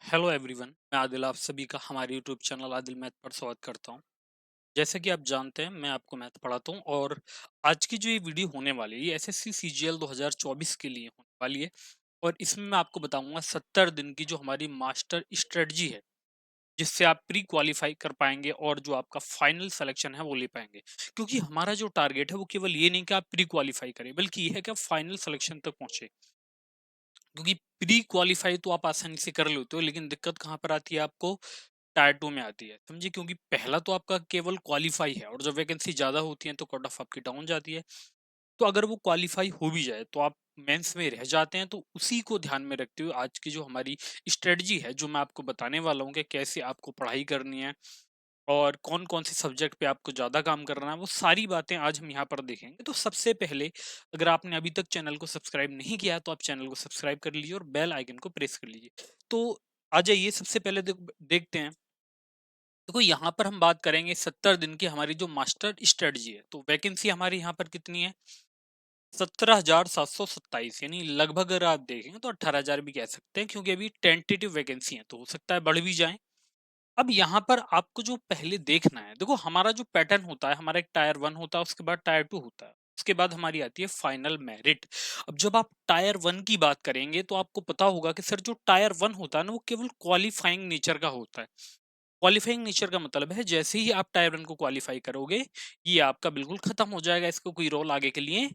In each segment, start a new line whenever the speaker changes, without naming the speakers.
Hello everyone, मैं आदिल आप सभी का हमारे यूट्यूब चैनल आदिल मैथ पर स्वागत करता हूं। जैसे कि आप जानते हैं मैं आपको मैथ पढ़ाता हूं और आज की जो ये वीडियो होने वाली है ये एसएससी सीजीएल 2024 के लिए होने वाली है। और इसमें मैं आपको बताऊंगा 70 दिन की जो हमारी मास्टर स्ट्रेटजी है जिससे आप प्री क्वालिफाई कर पाएंगे और जो आपका फाइनल सिलेक्शन है वो ले पाएंगे। क्योंकि हमारा जो टारगेट है वो केवल ये नहीं कि आप प्री क्वालिफाई करें बल्कि ये है कि आप फाइनल सिलेक्शन तक पहुंचे। क्योंकि प्री क्वालिफाई तो आप आसानी से कर लेते हो लेकिन दिक्कत कहाँ पर आती है आपको टायर 2 में आती है, समझिए। क्योंकि पहला तो आपका केवल क्वालिफाई है और जब वैकेंसी ज्यादा होती है तो कट ऑफ आपकी डाउन जाती है। तो अगर वो क्वालिफाई हो भी जाए तो आप मेंस में रह जाते हैं। तो उसी को ध्यान में रखते हुए आज की जो हमारी स्ट्रेटजी है जो मैं आपको बताने वाला हूँ कि कैसे आपको पढ़ाई करनी है और कौन कौन से सब्जेक्ट पे आपको ज़्यादा काम करना है, वो सारी बातें आज हम यहाँ पर देखेंगे। तो सबसे पहले अगर आपने अभी तक चैनल को सब्सक्राइब नहीं किया तो आप चैनल को सब्सक्राइब कर लीजिए और बेल आइकन को प्रेस कर लीजिए। तो आ जाइए सबसे पहले देखते हैं। देखो यहाँ पर हम बात करेंगे 70 दिन की हमारी जो मास्टर स्ट्रेटजी है। तो वैकेंसी हमारी यहाँ पर कितनी है? 17,727, यानी लगभग अगर आप देखेंगे तो 18,000 भी कह सकते हैं क्योंकि अभी टेंटेटिव वैकेंसी है तो हो सकता है बढ़ भी जाए। अब यहाँ पर आपको जो पहले देखना है, देखो हमारा जो पैटर्न होता है, हमारा एक टायर 1 होता है, उसके बाद टायर 2 होता है, उसके बाद हमारी आती है फाइनल मेरिट। अब जब आप टायर 1 की बात करेंगे तो आपको पता होगा कि सर जो टायर 1 होता है ना वो केवल क्वालिफाइंग नेचर का होता है। क्वालिफाइंग नेचर का मतलब है जैसे ही आप टायर 1 को क्वालिफाई करोगे ये आपका बिल्कुल खत्म हो जाएगा, इसका कोई रोल आगे के लिए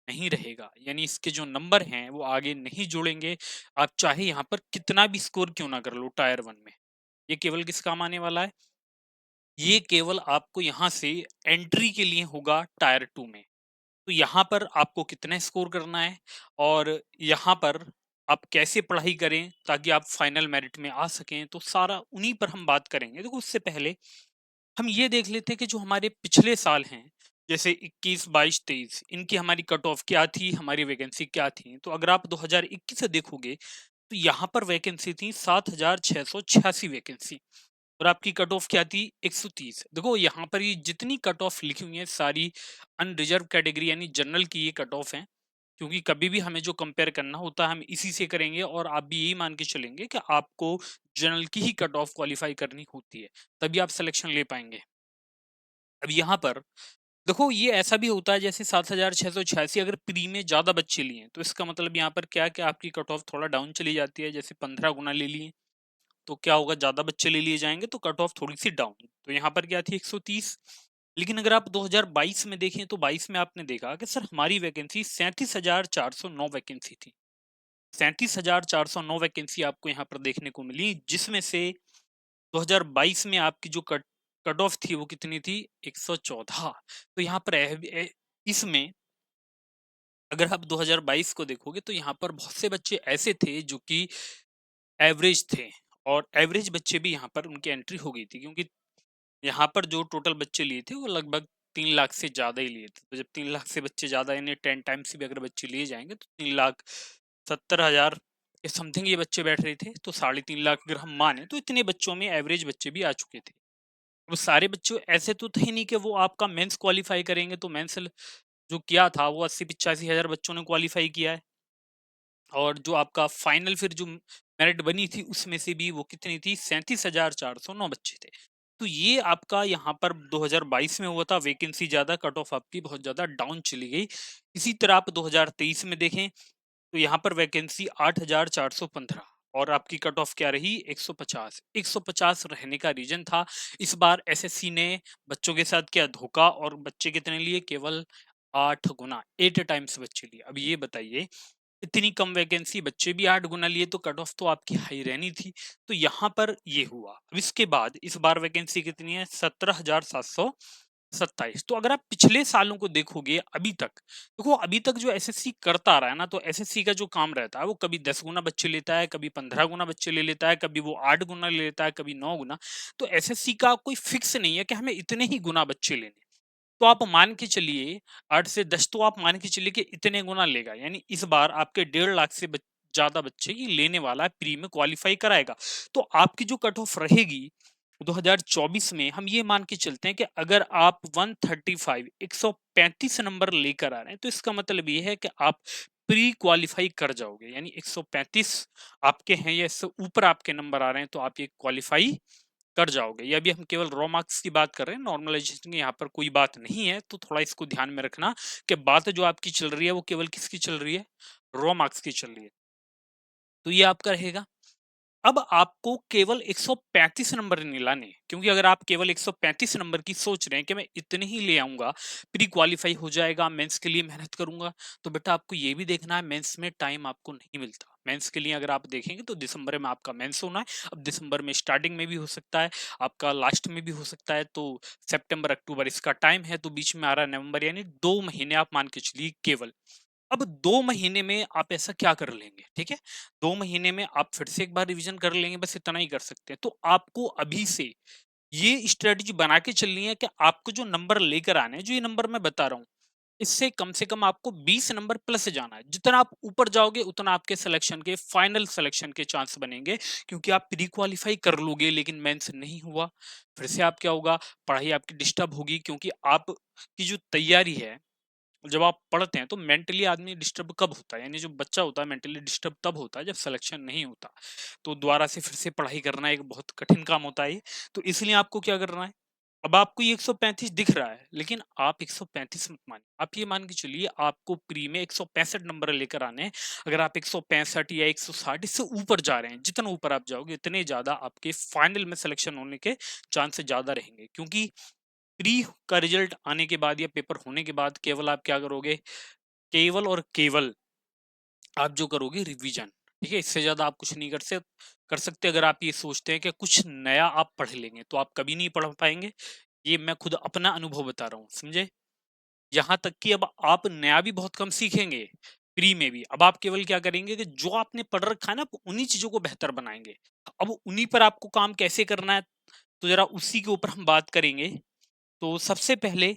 नहीं रहेगा, यानी इसके जो नंबर हैं वो आगे नहीं जुड़ेंगे। आप चाहे यहाँ पर कितना भी स्कोर क्यों ना कर लो टायर 1 में, ये केवल किस काम आने वाला है? ये केवल आपको यहाँ से एंट्री के लिए होगा टायर 2 में। तो यहाँ पर आपको कितना स्कोर करना है और यहाँ पर आप कैसे पढ़ाई करें ताकि आप फाइनल मेरिट में आ सकें, तो सारा उन्हीं पर हम बात करेंगे। देखो उससे पहले हम ये देख लेते हैं कि जो हमारे पिछले साल हैं, जैसे 21, 22, 23, इनकी हमारी कट ऑफ क्या थी, हमारी वैकेंसी क्या थी। तो अगर आप 2021 से देखोगे तो यहाँ पर वैकेंसी थी 7,686 वैकेंसी और आपकी कट ऑफ क्या थी 130। देखो यहाँ पर ये जितनी कट ऑफ लिखी हुई है सारी अनरिजर्व कैटेगरी यानी जनरल की ये कट ऑफ है। क्योंकि कभी भी हमें जो कंपेयर करना होता है हम इसी से करेंगे और आप भी यही मान के चलेंगे कि आपको जनरल की ही कट ऑफ क्वालिफाई करनी होती है, तभी आप सिलेक्शन ले पाएंगे। अब यहाँ पर देखो ये ऐसा भी होता है जैसे 7,686 अगर प्री में ज्यादा बच्चे लिए तो इसका मतलब यहाँ पर क्या है कि आपकी कट ऑफ थोड़ा डाउन चली जाती है। जैसे 15 गुना ले लिए तो क्या होगा, ज्यादा बच्चे ले लिए जाएंगे तो कट ऑफ थोड़ी सी डाउन। तो यहाँ पर क्या थी 130। लेकिन अगर आप 2022 में देखें तो 22 में आपने देखा कि सर हमारी वैकेंसी 37,409 वैकेंसी थी। 37,409 वैकेंसी आपको यहाँ पर देखने को मिली, जिसमें से 2022 में आपकी जो कट कट ऑफ थी वो कितनी थी 114। तो यहाँ पर इसमें अगर आप 2022 को देखोगे तो यहाँ पर बहुत से बच्चे ऐसे थे जो कि एवरेज थे और एवरेज बच्चे भी यहाँ पर उनकी एंट्री हो गई थी। क्योंकि यहाँ पर जो टोटल बच्चे लिए थे वो लगभग 3 लाख से ज्यादा ही लिए थे। तो जब 3 लाख से बच्चे ज्यादा यानी 10 टाइम्स से भी अगर बच्चे लिए जाएंगे तो 3,70,000 के समथिंग ये बच्चे बैठ रहे थे। तो 3.5 लाख अगर हम माने तो इतने बच्चों में एवरेज बच्चे भी आ चुके थे। वो सारे बच्चे ऐसे तो थे नहीं कि वो आपका मेंस क्वालिफाई करेंगे। तो मेंस जो किया था वो 80-85 हजार बच्चों ने क्वालिफाई किया है और जो आपका फाइनल फिर जो मेरिट बनी थी उसमें से भी वो कितनी थी 37,409 बच्चे थे। तो ये आपका यहाँ पर 2022 में हुआ था, वैकेंसी ज्यादा कट ऑफ आपकी बहुत ज्यादा डाउन चली गई। इसी तरह आप 2023 में देखें तो यहाँ पर वैकेंसी 8,415 और आपकी कट ऑफ क्या रही 150। 150 रहने का रीजन था इस बार एसएससी ने बच्चों के साथ क्या धोखा, और बच्चे कितने लिए केवल 8 गुना 8 टाइम्स बच्चे लिए। अब ये बताइए इतनी कम वैकेंसी बच्चे भी 8 गुना लिए तो कट ऑफ तो आपकी हाई रहनी थी। तो यहाँ पर ये हुआ। अब इसके बाद इस बार वैकेंसी कितनी है 17,727। तो अगर आप पिछले सालों को देखोगे अभी तक, देखो अभी तक जो एसएससी करता आ रहा है ना, तो एसएससी का जो काम रहता है वो कभी 10 गुना बच्चे लेता है, कभी 15 गुना बच्चे ले लेता है, कभी वो 8 गुना ले लेता है, कभी 9 गुना। तो एसएससी का कोई फिक्स नहीं है कि हमें इतने ही गुना बच्चे लेने। तो आप मान के चलिए 8 से 10 तो आप मान के चलिए कि इतने गुना लेगा, यानी इस बार आपके 1.5 लाख से ज्यादा बच्चे ये लेने वाला है, प्री में क्वालिफाई कराएगा। तो आपकी जो कट ऑफ रहेगी 2024 में, हम ये मान के चलते हैं कि अगर आप 135 135 नंबर लेकर आ रहे हैं तो इसका मतलब ये है कि आप प्री क्वालिफाई कर जाओगे, यानी 135 आपके हैं या इससे ऊपर आपके नंबर आ रहे हैं तो आप ये क्वालिफाई कर जाओगे। ये अभी हम केवल रॉ मार्क्स की बात कर रहे हैं, नॉर्मलाइजेशन की यहाँ पर कोई बात नहीं है, तो थोड़ा इसको ध्यान में रखना कि बात जो आपकी चल रही है वो केवल किसकी चल रही है, रॉ मार्क्स की चल रही है। तो ये आपका रहेगा। अब आपको केवल 135 नंबर नहीं लाने, क्योंकि अगर आप केवल 135 नंबर की सोच रहे हैं कि मैं इतने ही ले आऊंगा, प्री क्वालिफाई हो जाएगा, मेंस के लिए मेहनत करूंगा, तो बेटा आपको ये भी देखना है मेंस में टाइम आपको नहीं मिलता। मेंस के लिए अगर आप देखेंगे तो दिसंबर में आपका मेंस होना है। अब दिसंबर में स्टार्टिंग में भी हो सकता है, आपका लास्ट में भी हो सकता है, तो सितंबर अक्टूबर इसका टाइम है, तो बीच में आ रहा है नवंबर, यानी 2 महीने आप मान के चलिए केवल। अब 2 महीने में आप ऐसा क्या कर लेंगे, ठीक है, 2 महीने में आप फिर से एक बार रिवीजन कर लेंगे, बस इतना ही कर सकते हैं। तो आपको अभी से ये स्ट्रेटजी बना के चलनी है कि आपको जो नंबर लेकर आने हैं, जो ये नंबर मैं बता रहा हूँ, इससे कम से कम आपको 20 नंबर प्लस जाना है। जितना आप ऊपर जाओगे उतना आपके सिलेक्शन के, फाइनल सिलेक्शन के चांस बनेंगे, क्योंकि आप प्री क्वालिफाई कर लोगे लेकिन मेंस नहीं हुआ, फिर से आप क्या होगा, पढ़ाई आपकी डिस्टर्ब होगी, क्योंकि आप की जो तैयारी है, जब आप पढ़ते हैं तो मेंटली आदमी डिस्टर्ब कब होता है, यानी जो बच्चा होता है मेंटली डिस्टर्ब तब होता है जब सिलेक्शन नहीं होता। तो दोबारा से फिर से पढ़ाई करना एक बहुत कठिन काम होता है ये। तो इसलिए आपको क्या करना है, अब आपको ये 135 दिख रहा है, लेकिन आप 135 मत मानिए, आप ये मान के चलिए आपको प्री में 165 नंबर लेकर आने हैं। अगर आप 165 या 160 इससे ऊपर जा रहे हैं, जितना ऊपर आप जाओगे इतने ज्यादा आपके फाइनल में सिलेक्शन होने के चांसेस ज्यादा रहेंगे, क्योंकि प्री का रिजल्ट आने के बाद या पेपर होने के बाद केवल आप क्या करोगे, केवल और केवल आप जो करोगे रिवीजन, ठीक है, इससे ज्यादा आप कुछ नहीं कर सकते। अगर आप ये सोचते हैं कि कुछ नया आप पढ़ लेंगे तो आप कभी नहीं पढ़ पाएंगे। ये मैं खुद अपना अनुभव बता रहा हूँ, समझे। यहाँ तक कि अब आप नया भी बहुत कम सीखेंगे प्री में भी। अब आप केवल क्या करेंगे कि जो आपने पढ़ रखा है ना, आप उन्हीं चीजों को बेहतर बनाएंगे। अब उन्हीं पर आपको काम कैसे करना है, तो जरा उसी के ऊपर हम बात करेंगे। तो सबसे पहले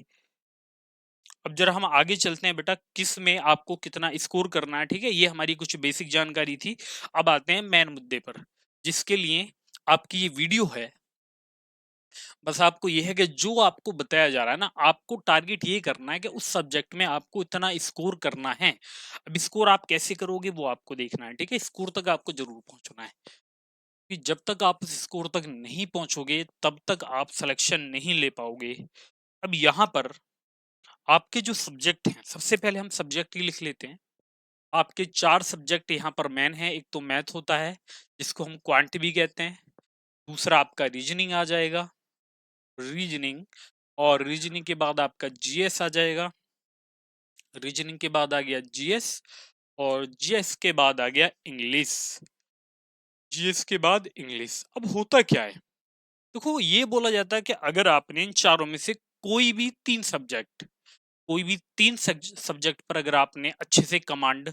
अब जरा हम आगे चलते हैं बेटा, किस में आपको कितना स्कोर करना है, ठीक है, ये हमारी कुछ बेसिक जानकारी थी। अब आते हैं मेन मुद्दे पर, जिसके लिए आपकी ये वीडियो है। बस आपको ये है कि जो आपको बताया जा रहा है ना, आपको टारगेट ये करना है कि उस सब्जेक्ट में आपको इतना स्कोर करना है। अब स्कोर आप कैसे करोगे वो आपको देखना है, ठीक है, स्कोर तक आपको जरूर पहुंचना है, कि जब तक आप उस स्कोर तक नहीं पहुंचोगे तब तक आप सिलेक्शन नहीं ले पाओगे। अब यहाँ पर आपके जो सब्जेक्ट हैं, सबसे पहले हम सब्जेक्ट ही लिख लेते हैं। आपके 4 सब्जेक्ट यहाँ पर मेन है। एक तो मैथ होता है, जिसको हम क्वांट भी कहते हैं। दूसरा आपका रीजनिंग आ जाएगा, रीजनिंग, और रीजनिंग के बाद आपका जीएस आ जाएगा। रीजनिंग के बाद आ गया जीएस, और जीएस के बाद आ गया इंग्लिश। जीएस के बाद इंग्लिश। अब होता क्या है, देखो ये बोला जाता है कि अगर आपने इन चारों में से कोई भी तीन सब्जेक्ट पर अगर आपने अच्छे से कमांड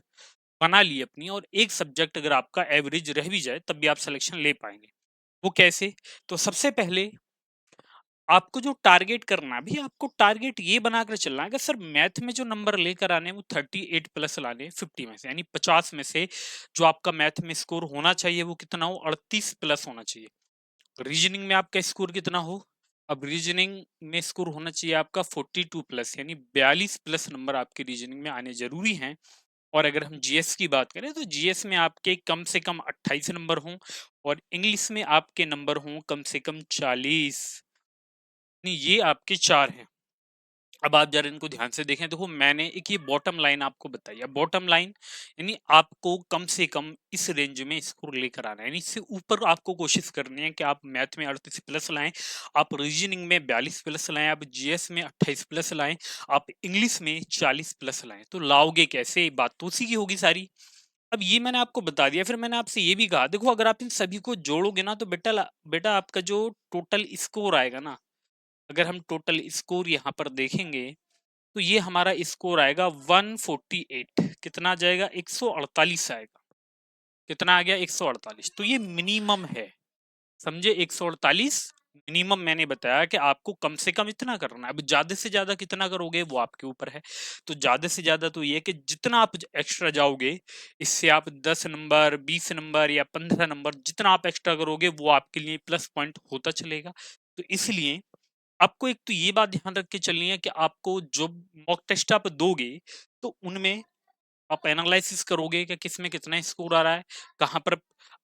बना ली अपनी, और एक सब्जेक्ट अगर आपका एवरेज रह भी जाए तब भी आप सिलेक्शन ले पाएंगे। वो कैसे, तो सबसे पहले आपको जो टारगेट करना है, भी आपको टारगेट ये बनाकर चलना है कि सर मैथ में जो नंबर लेकर आने हैं वो 38 प्लस लाने 50 में से, यानी 50 में से जो आपका मैथ में स्कोर होना चाहिए वो कितना हो, 38 प्लस होना चाहिए। रीजनिंग में आपका स्कोर कितना हो, अब रीजनिंग में स्कोर होना चाहिए आपका 42 प्लस, यानी 42 प्लस नंबर आपके रीजनिंग में आने जरूरी हैं। और अगर हम जीएस की बात करें तो जीएस में आपके कम से कम 28 नंबर हों, और इंग्लिश में आपके नंबर हों कम से कम 40। ये आपके 4 हैं। अब आप जरा इनको ध्यान से देखें, देखो मैंने एक ये बॉटम लाइन आपको बताई है, बॉटम लाइन यानी आपको कम से कम इस रेंज में स्कोर लेकर आना है, यानी इससे ऊपर आपको कोशिश करनी है कि आप मैथ में 38 प्लस लाएं, आप रीजनिंग में 42 प्लस लाएं, आप जीएस में 28 प्लस लाएं, आप इंग्लिश में 40 प्लस लाएं। तो लाओगे कैसे, बात तो उसी की होगी सारी। अब ये मैंने आपको बता दिया, फिर मैंने आपसे ये भी कहा, देखो अगर आप इन सभी को जोड़ोगे ना तो बेटा आपका जो टोटल स्कोर आएगा ना, अगर हम टोटल स्कोर यहाँ पर देखेंगे तो ये हमारा स्कोर आएगा 148। कितना आ जाएगा, 148 आएगा। कितना आ गया, 148। तो ये मिनिमम है, समझे, 148 मिनिमम मैंने बताया कि आपको कम से कम इतना करना है। अब ज्यादा से ज्यादा कितना करोगे वो आपके ऊपर है। तो ज्यादा से ज्यादा तो ये कि जितना आप एक्स्ट्रा जाओगे, इससे आप 10 नंबर 20 नंबर या 15 नंबर जितना आप एक्स्ट्रा करोगे वो आपके लिए प्लस पॉइंट होता चलेगा। तो इसलिए आपको एक तो ये बात ध्यान रख के चलनी है कि आपको जो मॉक टेस्ट आप दोगे तो उनमें आप एनालिसिस करोगे कि किस में कितना स्कोर आ रहा है, कहाँ पर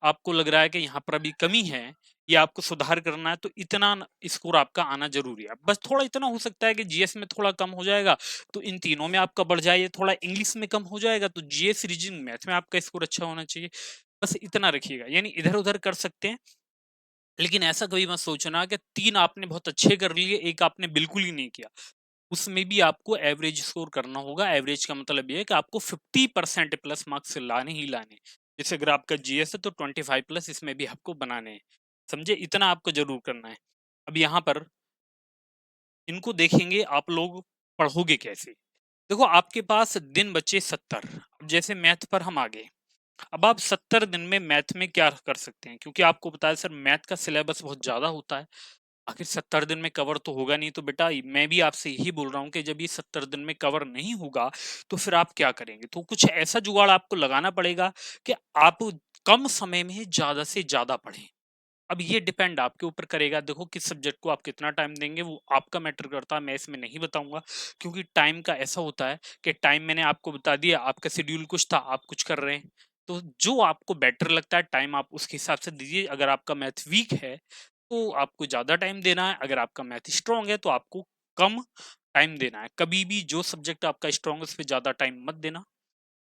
आपको लग रहा है कि यहाँ पर अभी कमी है, या आपको सुधार करना है, तो इतना स्कोर आपका आना जरूरी है। बस थोड़ा इतना हो सकता है कि जीएस में थोड़ा कम हो जाएगा तो इन तीनों में आपका बढ़ जाए, थोड़ा इंग्लिश में कम हो जाएगा तो जीएस रीजनिंग मैथ में आपका स्कोर अच्छा होना चाहिए। बस इतना रखिएगा, यानी इधर उधर कर सकते हैं, लेकिन ऐसा कभी मत सोचना कि 3 आपने बहुत अच्छे कर लिए, एक आपने बिल्कुल ही नहीं किया। उसमें भी आपको एवरेज स्कोर करना होगा। एवरेज का मतलब ये है कि आपको 50% प्लस मार्क्स लाने ही लाने। जैसे अगर आपका जीएस है तो 25 प्लस इसमें भी आपको बनाने हैं, समझे? इतना आपको जरूर करना है। अब यहाँ पर इनको देखेंगे आप लोग पढ़ोगे कैसे। देखो आपके पास दिन बचे 70। जैसे मैथ पर हम आ गए, अब आप 70 दिन में मैथ में क्या कर सकते हैं, क्योंकि आपको पता है सर मैथ का सिलेबस बहुत ज्यादा होता है। आखिर 70 दिन में कवर तो होगा नहीं, तो बेटा मैं भी आपसे यही बोल रहा हूँ कि जब ये 70 दिन में कवर नहीं होगा तो फिर आप क्या करेंगे। तो कुछ ऐसा जुगाड़ आपको लगाना पड़ेगा कि आप कम समय में ज्यादा से ज्यादा पढ़ें। अब ये डिपेंड आपके ऊपर करेगा। देखो किस सब्जेक्ट को आप कितना टाइम देंगे वो आपका मैटर करता है, मैं इसमें नहीं बताऊंगा, क्योंकि टाइम का ऐसा होता है कि टाइम मैंने आपको बता दिया, आपका शेड्यूल कुछ था, आप कुछ कर रहे हैं, तो जो आपको बेटर लगता है टाइम आप उसके हिसाब से दीजिए। अगर आपका मैथ वीक है तो आपको ज्यादा टाइम देना है, अगर आपका मैथ स्ट्रांग है तो आपको कम टाइम देना है। कभी भी जो सब्जेक्ट आपका स्ट्रांग है उस पर ज्यादा टाइम मत देना,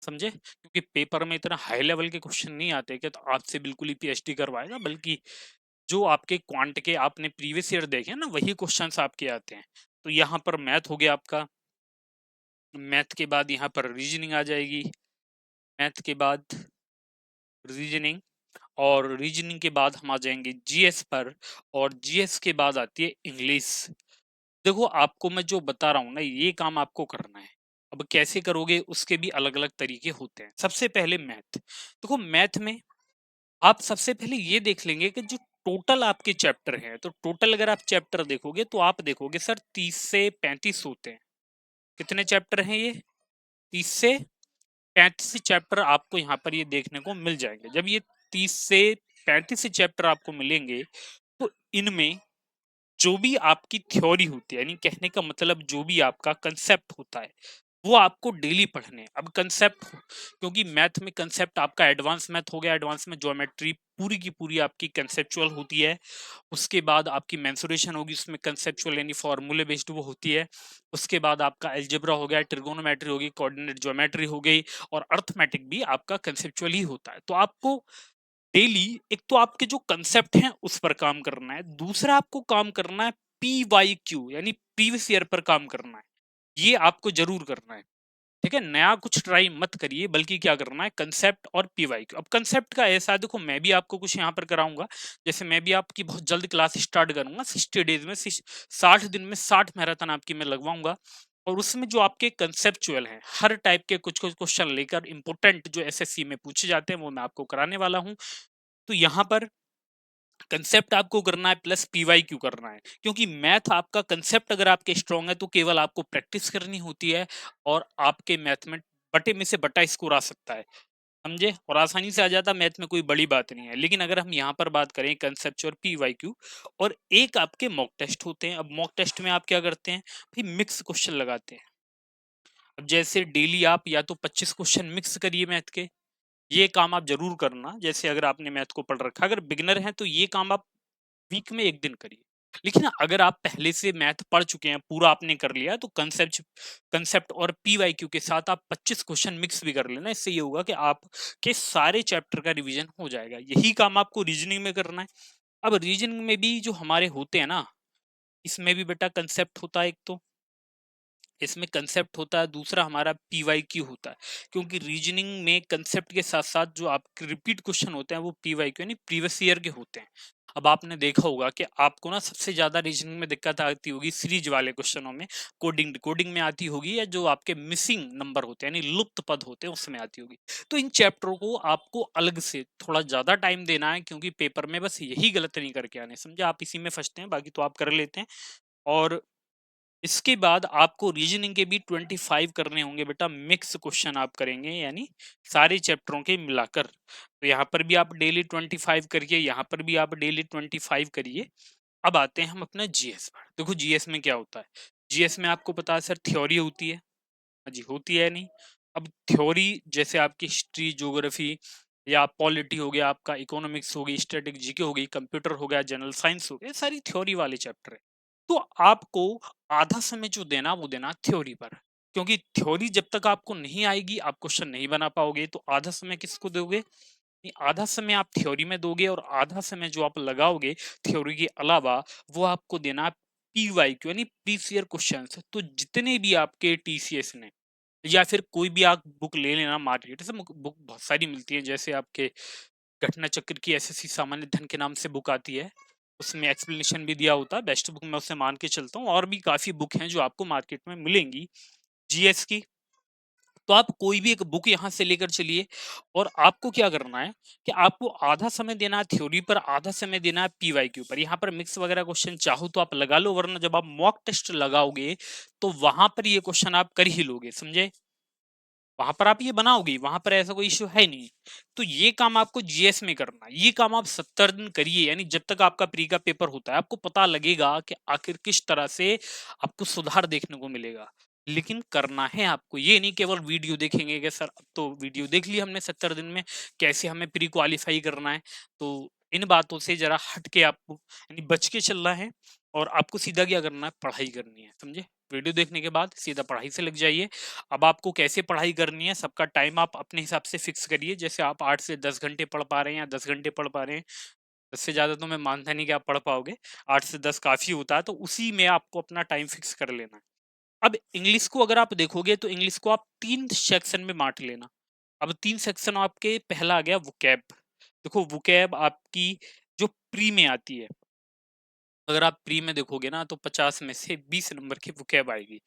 समझे? क्योंकि पेपर में इतना हाई लेवल के क्वेश्चन नहीं आते कि तो आपसे बिल्कुल ही पीएचडी करवाएगा, बल्कि जो आपके क्वांट के आपने प्रीवियस ईयर देखे ना वही क्वेश्चंस आपके आते हैं। तो यहाँ पर मैथ हो गया आपका, मैथ के बाद यहाँ पर रीजनिंग आ जाएगी, मैथ के बाद रीजनिंग, और रीजनिंग के बाद हम आ जाएंगे जीएस पर, और जीएस के बाद आती है इंग्लिश। देखो आपको मैं जो बता रहा हूँ ना ये काम आपको करना है। अब कैसे करोगे उसके भी अलग अलग तरीके होते हैं। सबसे पहले मैथ, देखो मैथ में आप सबसे पहले ये देख लेंगे कि जो टोटल आपके चैप्टर हैं, तो टोटल अगर आप चैप्टर देखोगे तो आप देखोगे सर 30 से 35 होते हैं। कितने चैप्टर हैं ये? 30 से 35 चैप्टर आपको यहाँ पर ये देखने को मिल जाएंगे। जब ये 30 से 35 चैप्टर आपको मिलेंगे तो इनमें जो भी आपकी थ्योरी होती है, यानी कहने का मतलब जो भी आपका कंसेप्ट होता है वो आपको डेली पढ़ने हैं। अब कंसेप्ट, क्योंकि मैथ में कंसेप्ट आपका एडवांस मैथ हो गया, एडवांस में ज्योमेट्री पूरी की पूरी आपकी कंसेप्चुअल होती है। उसके बाद आपकी मेंसुरेशन होगी, उसमें कंसेप्चुअल यानी फॉर्मूले बेस्ड वो होती है। उसके बाद आपका एल्जेब्रा हो गया, ट्रिगोनोमेट्री होगी, कोऑर्डिनेट ज्योमेट्री हो गई, और अर्थमेटिक भी आपका कंसेप्चुअल ही होता है। तो आपको डेली एक तो आपके जो कंसेप्ट हैं उस पर काम करना है, दूसरा आपको काम करना है PYQ यानी प्रीवियस ईयर पर काम करना है। ये आपको जरूर करना है, ठीक है? नया कुछ ट्राई मत करिए, बल्कि क्या करना है कंसेप्ट और PYQ। अब कंसेप्ट का ऐसा है, देखो मैं भी आपको कुछ यहाँ पर कराऊंगा। जैसे मैं भी आपकी बहुत जल्द क्लास स्टार्ट करूंगा, 60 डेज में 60 दिन में 60 मैराथन आपकी मैं लगवाऊंगा। और उसमें जो आपके कंसेप्चुअल हैं हर टाइप के कुछ कुछ क्वेश्चन लेकर इंपोर्टेंट जो एसएससी में पूछे जाते हैं वो मैं आपको कराने वाला हूँ। तो यहाँ पर कंसेप्ट आपको करना है प्लस PYQ करना है, क्योंकि मैथ आपका कंसेप्ट अगर आपके स्ट्रांग है तो केवल आपको प्रैक्टिस करनी होती है, और आपके मैथ में बटे में से बटा स्कोर आ सकता है, समझे? और आसानी से आ जाता, मैथ में कोई बड़ी बात नहीं है। लेकिन अगर हम यहाँ पर बात करें कंसेप्ट और PYQ, और एक आपके मॉक टेस्ट होते हैं। अब मॉक टेस्ट में आप क्या करते हैं भाई, मिक्स क्वेश्चन लगाते हैं। अब जैसे डेली आप या तो 25 क्वेश्चन मिक्स करिए मैथ के, ये काम आप जरूर करना। जैसे अगर आपने मैथ को पढ़ रखा, अगर बिगनर हैं तो ये काम आप वीक में एक दिन करिए। लेकिन अगर आप पहले से मैथ पढ़ चुके हैं, पूरा आपने कर लिया, तो कंसेप्ट कंसेप्ट और PYQ के साथ आप 25 क्वेश्चन मिक्स भी कर लेना। इससे ये होगा कि आपके सारे चैप्टर का रिवीजन हो जाएगा। यही काम आपको रीजनिंग में करना है। अब रीजनिंग में भी जो हमारे होते हैं ना, इसमें भी बेटा कंसेप्ट होता है एक तो, इसमें कंसेप्ट होता है, दूसरा हमारा PYQ होता है। क्योंकि रीजनिंग में कंसेप्ट के साथ साथ जो आपके रिपीट क्वेश्चन होते हैं वो PYQ यानी प्रीवियस ईयर के होते हैं। अब आपने देखा होगा कि आपको ना सबसे ज्यादा रीजनिंग में दिक्कत आती होगी सीरीज वाले क्वेश्चनों में, कोडिंग कोडिंग में आती होगी, या जो आपके मिसिंग नंबर होते हैं यानी लुप्त पद होते हैं उसमें आती होगी। तो इन चैप्टरों को आपको अलग से थोड़ा ज्यादा टाइम देना है, क्योंकि पेपर में बस यही गलत नहीं करके आने, समझे? आप इसी में फंसते हैं, बाकी तो आप कर लेते हैं। और इसके बाद आपको रीजनिंग के भी 25 करने होंगे बेटा, मिक्स क्वेश्चन आप करेंगे, यानी सारे चैप्टरों के मिलाकर। तो यहाँ पर भी आप डेली 25 करिए, यहाँ पर भी आप डेली 25 करिए। अब आते हैं हम अपना जीएस पर। देखो जीएस में क्या होता है, जीएस में आपको पता है सर थ्योरी होती है, हाँ जी होती है नहीं, अब थ्योरी जैसे आपकी हिस्ट्री, ज्योग्राफी या पॉलिटी हो गया, आपका इकोनॉमिक्स हो गई, स्टैटिक जीके हो गई, कंप्यूटर हो गया, जनरल साइंस हो गया, सारी थ्योरी वाले चैप्टर है। तो आपको आधा समय जो देना वो देना थ्योरी पर, क्योंकि थ्योरी जब तक आपको नहीं आएगी आप क्वेश्चन नहीं बना पाओगे। तो आधा समय किसको दोगे? आधा समय आप थ्योरी में दोगे और आधा समय जो आप लगाओगे थ्योरी के अलावा वो आपको देना पीवाईक्यू यानी प्रीवियस ईयर क्वेश्चंस। तो जितने भी आपके टीसीएस ने या फिर कोई भी आप बुक ले लेना मार्केट से, बुक बहुत सारी मिलती है, जैसे आपके घटना चक्र की एसएससी सामान्य धन के नाम से बुक आती है, उसमें एक्सप्लेनेशन भी दिया होता है, बेस्ट बुक मैं उसे मान के चलता हूँ। और भी काफी बुक हैं जो आपको मार्केट में मिलेंगी जीएस की। तो आप कोई भी एक बुक यहाँ से लेकर चलिए और आपको क्या करना है कि आपको आधा समय देना है थ्योरी पर, आधा समय देना है पीवाईक्यू पर। यहाँ पर मिक्स वगैरह क्वेश्चन चाहो तो आप लगा लो, वरना जब आप मॉक टेस्ट लगाओगे तो वहां पर ये क्वेश्चन आप कर ही लोगे, समझे? वहां पर आप ये बनाओगे, वहां पर ऐसा कोई इश्यू है नहीं। तो ये काम आपको जीएस में करना है, ये काम आप 70 दिन करिए, यानी जब तक आपका प्री का पेपर होता है आपको पता लगेगा कि आखिर किस तरह से आपको सुधार देखने को मिलेगा। लेकिन करना है आपको, ये नहीं केवल वीडियो देखेंगे कि सर अब तो वीडियो देख ली हमने 70 दिन में, कैसे हमें प्री क्वालिफाई करना है। तो इन बातों से जरा हट के आपको यानी बच के चलना है और आपको सीधा क्या करना है, पढ़ाई करनी है, समझे? वीडियो देखने के बाद सीधा पढ़ाई से लग जाइए। अब आपको कैसे पढ़ाई करनी है, सबका टाइम आप अपने हिसाब से फिक्स करिए। जैसे आप 8 से 10 घंटे पढ़ पा रहे हैं या 10 घंटे पढ़ पा रहे हैं, 10 से ज़्यादा तो मैं मानता नहीं कि आप पढ़ पाओगे, 8 से 10 काफ़ी होता है, तो उसी में आपको अपना टाइम फिक्स कर लेना है। अब इंग्लिश को अगर आप देखोगे तो इंग्लिश को आप 3 सेक्शन में बाँट लेना। अब 3 सेक्शन आपके, पहला आ गया वोकैब। देखो वोकैब आपकी जो प्री में आती है, अगर आप प्री में देखोगे ना तो 50 में से 20 नंबर की वोकैब आएगी।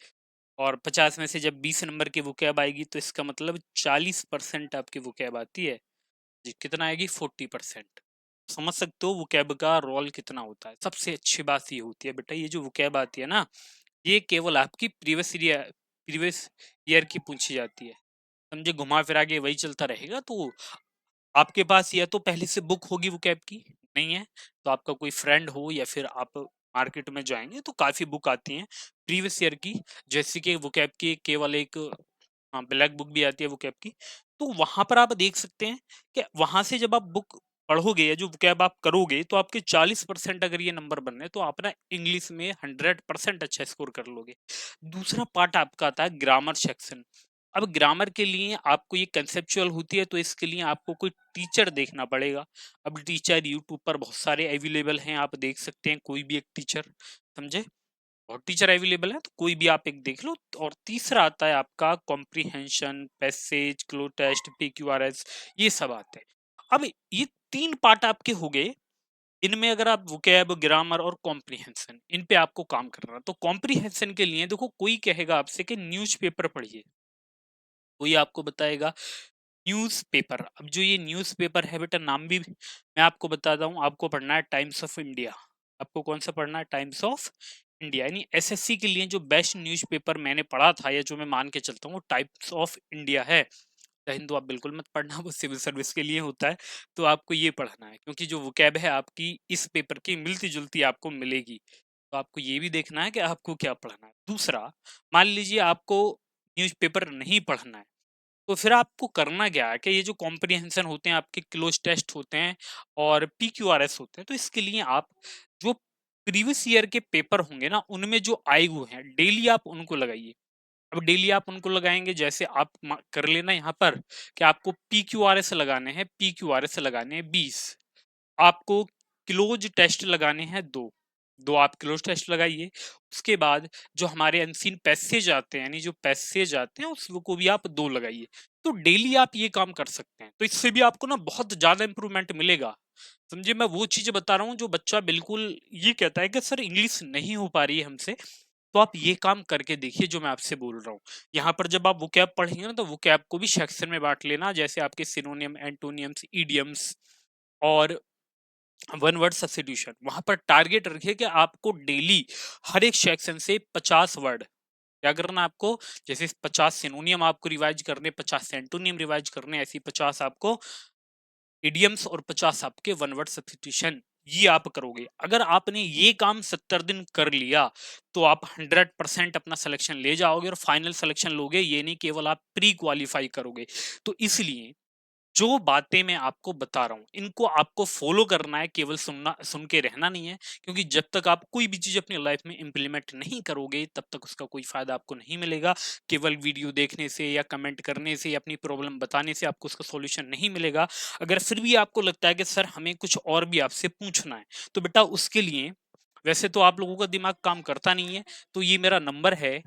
और 50 में से जब 20 नंबर की वोकैब आएगी तो इसका मतलब 40% आपकी वोकैब आती है जी। कितना आएगी? 40%। समझ सकते हो वोकैब का रोल कितना होता है। सबसे अच्छी बात ये होती है बेटा, ये जो वोकैब आती है ना, ये केवल आपकी प्रीवियस ईयर की पूछी जाती है, समझे? घुमा फिरा के वही चलता रहेगा। तो आपके पास या तो पहले से बुक होगी वोकैब की, नहीं है तो आपका कोई फ्रेंड हो या फिर आप मार्केट में जाएंगे तो काफी बुक आती हैं प्रीवियस ईयर की, जैसे कि वोकैब की केवल एक, हाँ, ब्लैक बुक भी आती है वोकैब की। तो वहां पर आप देख सकते हैं कि वहां से जब आप बुक पढ़ोगे या जो वोकैब आप करोगे तो आपके 40% अगर ये नंबर बन रहे तो आप ना इंग्लिश में 100% अच्छा स्कोर कर लोगे। दूसरा पार्ट आपका आता है ग्रामर सेक्शन। अब ग्रामर के लिए आपको ये कंसेप्चुअल होती है, तो इसके लिए आपको कोई टीचर देखना पड़ेगा। अब टीचर यूट्यूब पर बहुत सारे अवेलेबल हैं, आप देख सकते हैं कोई भी एक टीचर, समझे? बहुत टीचर अवेलेबल है तो कोई भी आप एक देख लो। और तीसरा आता है आपका कॉम्प्रिहेंशन, पैसेज, क्लो टेस्ट, पीक्यूआरएस, ये सब आते हैं। अब ये 3 पार्ट आपके हो गए। इनमें अगर आप वोकैब, ग्रामर और कॉम्प्रिहेंशन, इन पे आपको काम करना। तो कॉम्प्रिहेंशन के लिए देखो, कोई कहेगा आपसे कि न्यूज़पेपर पढ़िए, कोई आपको बताएगा न्यूज़पेपर। अब जो ये न्यूज़पेपर है बेटा, नाम भी मैं आपको बताता हूँ, आपको पढ़ना है टाइम्स ऑफ इंडिया। आपको कौन सा पढ़ना है? Times of India. यानी एसएससी के लिए जो बेस्ट न्यूज़पेपर मैंने पढ़ा था या जो मैं मान के चलता हूँ वो टाइम्स ऑफ इंडिया है। हिंदू आप बिल्कुल मत पढ़ना, वो सिविल सर्विस के लिए होता है। तो आपको ये पढ़ना है, क्योंकि जो वोकैब है आपकी इस पेपर की मिलती जुलती आपको मिलेगी। तो आपको ये भी देखना है कि आपको क्या पढ़ना है। दूसरा, मान लीजिए आपको न्यूज़पेपर नहीं पढ़ना है, तो फिर आपको करना क्या है कि ये जो कॉम्प्रिहेंशन होते हैं आपके, क्लोज टेस्ट होते हैं और पीक्यूआरएस होते हैं, तो इसके लिए आप जो प्रीवियस ईयर के पेपर होंगे ना उनमें जो आए हुए हैं डेली आप उनको लगाइए। अब डेली आप उनको लगाएंगे, जैसे आप कर लेना यहाँ पर कि आपको पीक्यूआरएस लगाने हैं, पीक्यूआरएस लगाने हैं 20, आपको क्लोज टेस्ट लगाने हैं 2, 2 आप क्लोज टेस्ट लगाइए। उसके बाद जो हमारे अनसीन पैसेज आते हैं, यानी जो पैसेज आते हैं उसको भी आप 2 लगाइए। तो डेली आप ये काम कर सकते हैं, तो इससे भी आपको ना बहुत ज्यादा इंप्रूवमेंट मिलेगा। समझे? मैं वो चीज बता रहा हूँ जो बच्चा बिल्कुल ये कहता है कि सर इंग्लिश नहीं हो पा रही है हमसे, तो आप ये काम करके देखिए जो मैं आपसे बोल रहा हूँ। यहाँ पर जब आप वोकैब पढ़ेंगे ना तो वोकैब को भी सेक्शन में बांट लेना, जैसे आपके सिनोनियम, एंटोनियम्स, इडियम्स और वन वर्ड सब्स्टिट्यूशन। वहां पर टारगेट रखिए कि आपको डेली हर एक सेक्शन से 50 वर्ड क्या करना है आपको। जैसे 50 सिनोनियम आपको रिवाइज करने, 50 एंटोनियम रिवाइज करने, ऐसी 50 आपको इडियम्स और 50 आपके वन वर्ड सब्स्टिट्यूशन ये आप करोगे। अगर आपने ये काम 70 दिन कर लिया, तो आप 100% अपना सिलेक्शन ले जाओगे और फाइनल सिलेक्शन लोगे, ये नहीं केवल आप प्री क्वालीफाई करोगे। तो इसलिए जो बातें मैं आपको बता रहा हूँ, इनको आपको फॉलो करना है, केवल सुन के रहना नहीं है, क्योंकि जब तक आप कोई भी चीज़ अपनी लाइफ में इम्प्लीमेंट नहीं करोगे, तब तक उसका कोई फ़ायदा आपको नहीं मिलेगा। केवल वीडियो देखने से या कमेंट करने से या अपनी प्रॉब्लम बताने से आपको उसका सॉल्यूशन नहीं मिलेगा। अगर फिर भी आपको लगता है कि सर हमें कुछ और भी आपसे पूछना है, तो बेटा उसके लिए वैसे तो आप लोगों का दिमाग काम करता नहीं है, तो ये मेरा नंबर है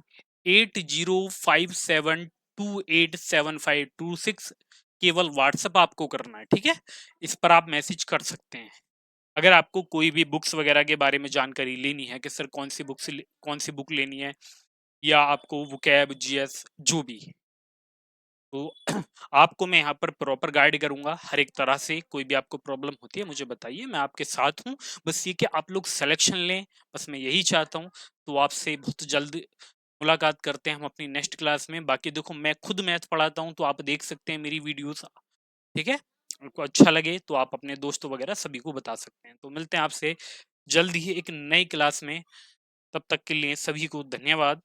8057287526, केवल व्हाट्सएप आपको करना है, ठीक है? इस पर आप मैसेज कर सकते हैं। अगर आपको कोई भी बुक्स वगैरह के बारे में जानकारी लेनी है कि सर कौन सी बुक लेनी है, या आपको वोकैब, जीएस जो भी, तो आपको मैं यहाँ पर प्रॉपर गाइड करूँगा हर एक तरह से। कोई भी आपको प्रॉब्लम होती है मुझे बताइए, मैं आपके साथ हूँ। बस ये कि आप लोग सिलेक्शन लें, बस मैं यही चाहता हूँ। तो आपसे बहुत जल्द मुलाकात करते हैं हम अपनी नेक्स्ट क्लास में। बाकी देखो मैं खुद मैथ पढ़ाता हूँ, तो आप देख सकते हैं मेरी वीडियोस, ठीक है? आपको अच्छा लगे तो आप अपने दोस्तों वगैरह सभी को बता सकते हैं। तो मिलते हैं आपसे जल्द ही एक नई क्लास में, तब तक के लिए सभी को धन्यवाद।